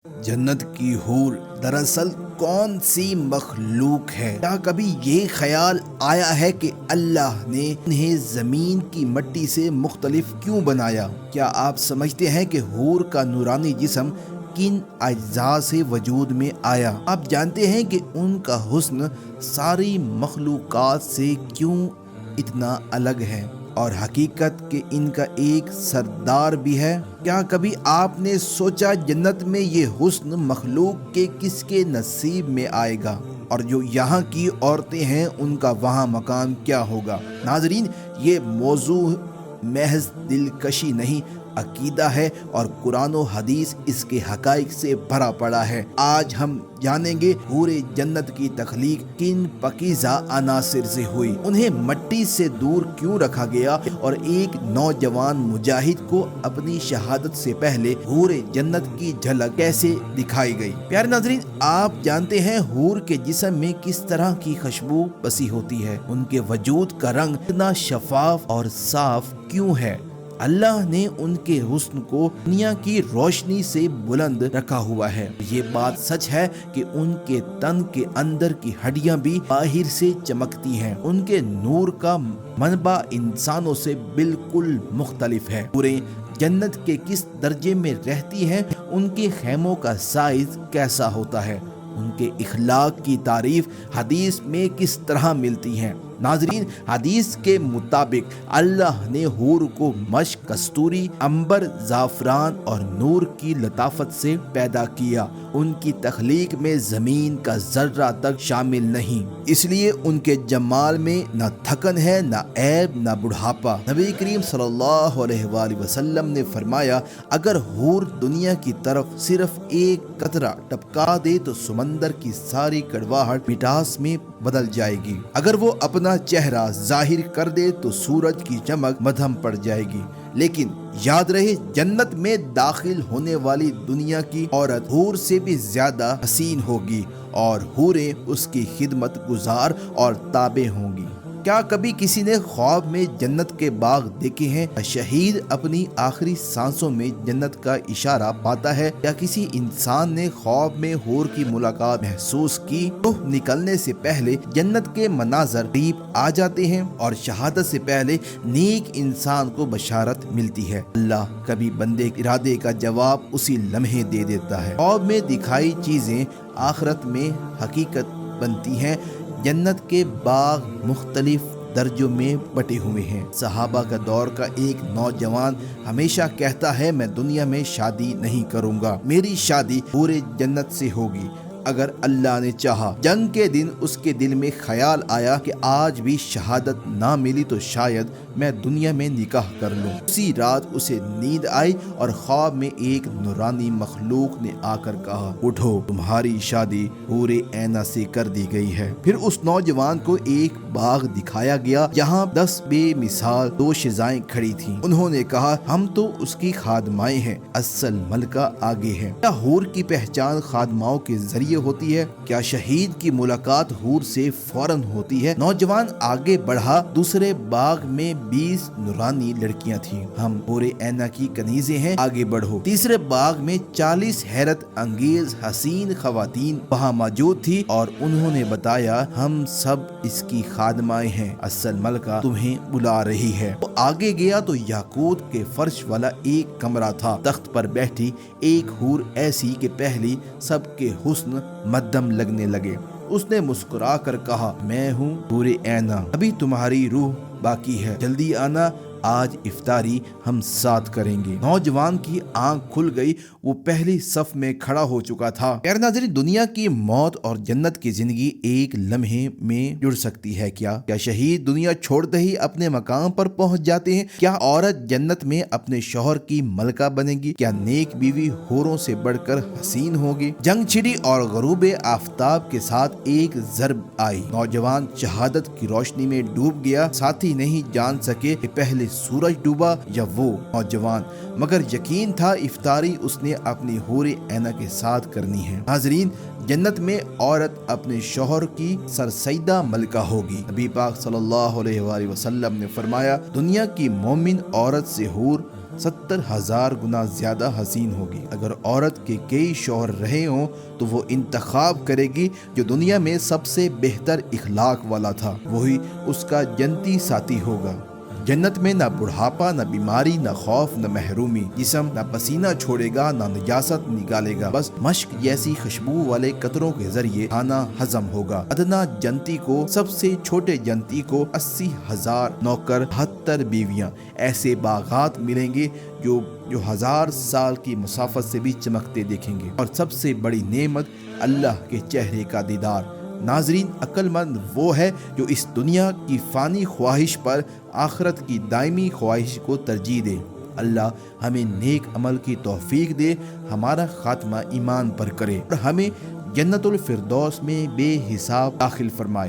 جنت کی حور دراصل کون سی مخلوق ہے؟ کیا کبھی یہ خیال آیا ہے کہ اللہ نے انہیں زمین کی مٹی سے مختلف کیوں بنایا؟ کیا آپ سمجھتے ہیں کہ حور کا نورانی جسم کن اجزاء سے وجود میں آیا؟ آپ جانتے ہیں کہ ان کا حسن ساری مخلوقات سے کیوں اتنا الگ ہے؟ اور حقیقت کہ ان کا ایک سردار بھی ہے۔ کیا کبھی آپ نے سوچا جنت میں یہ حسن مخلوق کے کس کے نصیب میں آئے گا، اور جو یہاں کی عورتیں ہیں ان کا وہاں مقام کیا ہوگا؟ ناظرین، یہ موضوع محض دلکشی نہیں، عقیدہ ہے، اور قرآن و حدیث اس کے حقائق سے بھرا پڑا ہے۔ آج ہم جانیں گے حور جنت کی تخلیق کن پاکیزہ عناصر سے ہوئی، انہیں مٹی سے دور کیوں رکھا گیا، اور ایک نوجوان مجاہد کو اپنی شہادت سے پہلے حور جنت کی جھلک کیسے دکھائی گئی۔ پیارے ناظرین، آپ جانتے ہیں حور کے جسم میں کس طرح کی خوشبو بسی ہوتی ہے؟ ان کے وجود کا رنگ اتنا شفاف اور صاف کیوں ہے؟ اللہ نے ان کے حسن کو دنیا کی روشنی سے بلند رکھا ہوا ہے۔ یہ بات سچ ہے کہ ان کے تن کے اندر کی ہڈیاں بھی باہر سے چمکتی ہیں۔ ان کے نور کا منبع انسانوں سے بالکل مختلف ہے۔ پورے جنت کے کس درجے میں رہتی ہیں، ان کے خیموں کا سائز کیسا ہوتا ہے، ان کے اخلاق کی تعریف حدیث میں کس طرح ملتی ہیں؟ ناظرین، حدیث کے مطابق اللہ نے حور کو مشک، کستوری، عنبر، زعفران اور نور کی لطافت سے پیدا کیا۔ ان کی تخلیق میں زمین کا ذرہ تک شامل نہیں، اس لیے ان کے جمال میں نہ تھکن ہے، نہ عیب، نہ بڑھاپا۔ نبی کریم صلی اللہ علیہ وآلہ وسلم نے فرمایا، اگر حور دنیا کی طرف صرف ایک قطرہ ٹپکا دے تو سمندر کی ساری کڑواہٹ مٹاس میں بدل جائے گی۔ اگر وہ اپنا چہرہ ظاہر کر دے تو سورج کی چمک مدھم پڑ جائے گی۔ لیکن یاد رہے، جنت میں داخل ہونے والی دنیا کی عورت حور سے بھی زیادہ حسین ہوگی، اور حوریں اس کی خدمت گزار اور تابع ہوں گی۔ کیا کبھی کسی نے خواب میں جنت کے باغ دیکھے ہیں؟ شہید اپنی آخری سانسوں میں جنت کا اشارہ پاتا ہے، یا کسی انسان نے خواب میں حور کی ملاقات محسوس کی؟ روح نکلنے سے پہلے جنت کے مناظر قریب آ جاتے ہیں، اور شہادت سے پہلے نیک انسان کو بشارت ملتی ہے۔ اللہ کبھی بندے کے ارادے کا جواب اسی لمحے دے دیتا ہے۔ خواب میں دکھائی چیزیں آخرت میں حقیقت بنتی ہیں۔ جنت کے باغ مختلف درجوں میں بٹے ہوئے ہیں۔ صحابہ کا دور کا ایک نوجوان ہمیشہ کہتا ہے، میں دنیا میں شادی نہیں کروں گا، میری شادی حور جنت سے ہوگی اگر اللہ نے چاہا۔ جنگ کے دن اس کے دل میں خیال آیا کہ آج بھی شہادت نہ ملی تو شاید میں دنیا میں نکاح کر لوں۔ اسی رات اسے نیند آئی، اور خواب میں ایک نورانی مخلوق نے آ کر کہا، اٹھو، تمہاری شادی حور عینہ سے کر دی گئی ہے۔ پھر اس نوجوان کو ایک باغ دکھایا گیا جہاں 10 بے مثال دوشیزائیں کھڑی تھیں۔ انہوں نے کہا، ہم تو اس کی خادمائیں ہیں، اصل ملکہ آگے ہے۔ کیا حور کی پہچان خادماؤں کے ذریعے ہوتی ہے؟ کیا شہید کی ملاقات حور سے فوراً ہوتی ہے؟ نوجوان آگے بڑھا، دوسرے باغ میں 20 نورانی لڑکیاں تھیں، ہم حور عینہ کی کنیزیں ہیں، آگے بڑھو۔ تیسرے باغ میں 40 حیرت انگیز حسین خواتین وہاں موجود تھی، اور انہوں نے بتایا، ہم سب اس کی خادمائیں ہیں، اصل ملکہ تمہیں بلا رہی ہے۔ وہ آگے گیا تو یاقوت کے فرش والا ایک کمرہ تھا، تخت پر بیٹھی ایک حور ایسی کہ پہلی سب کے حسن مدھم لگنے لگے۔ اس نے مسکرا کر کہا، میں ہوں حور عینہ، ابھی تمہاری روح باقی ہے، جلدی آنا، آج افطاری ہم ساتھ کریں گے۔ نوجوان کی آنکھ کھل گئی، وہ پہلی صف میں کھڑا ہو چکا تھا۔ پیارے ناظرین، دنیا کی موت اور جنت کی زندگی ایک لمحے میں جڑ سکتی ہے کیا؟ کیا شہید دنیا چھوڑتے ہی اپنے مقام پر پہنچ جاتے ہیں؟ کیا عورت جنت میں اپنے شوہر کی ملکہ بنے گی؟ کیا نیک بیوی حوروں سے بڑھ کر حسین ہوگی؟ جنگ چھڑی اور غروب آفتاب کے ساتھ ایک ضرب آئی۔ نوجوان شہادت کی روشنی میں ڈوب گیا، ساتھی نہیں جان سکے کہ پہلے سورج ڈوبا یا وہ نوجوان، مگر یقین تھا افطاری اس نے اپنی حور عینہ کے ساتھ کرنی ہے۔ ناظرین، جنت میں عورت اپنے شوہر کی سرسیدہ ملکہ ہوگی۔ نبی پاک صلی اللہ علیہ وآلہ وسلم نے فرمایا، دنیا کی مومن عورت سے حور 70,000 گنا زیادہ حسین ہوگی۔ اگر عورت کے کئی شوہر رہے ہوں تو وہ انتخاب کرے گی جو دنیا میں سب سے بہتر اخلاق والا تھا، وہی اس کا جنتی ساتھی ہوگا۔ جنت میں نہ بڑھاپا، نہ بیماری، نہ خوف، نہ محرومی، جسم نہ پسینہ چھوڑے گا، نہ نجاست نکالے گا، بس مشک جیسی خوشبو والے قطروں کے ذریعے کھانا ہضم ہوگا۔ ادنا جنتی کو، سب سے چھوٹے جنتی کو 80,000 نوکر، 72 بیویاں، ایسے باغات ملیں گے جو 1000 سال کی مسافت سے بھی چمکتے دیکھیں گے، اور سب سے بڑی نعمت اللہ کے چہرے کا دیدار۔ ناظرین، عقل مند وہ ہے جو اس دنیا کی فانی خواہش پر آخرت کی دائمی خواہش کو ترجیح دے۔ اللہ ہمیں نیک عمل کی توفیق دے، ہمارا خاتمہ ایمان پر کرے، اور ہمیں جنت الفردوس میں بے حساب داخل فرمائے۔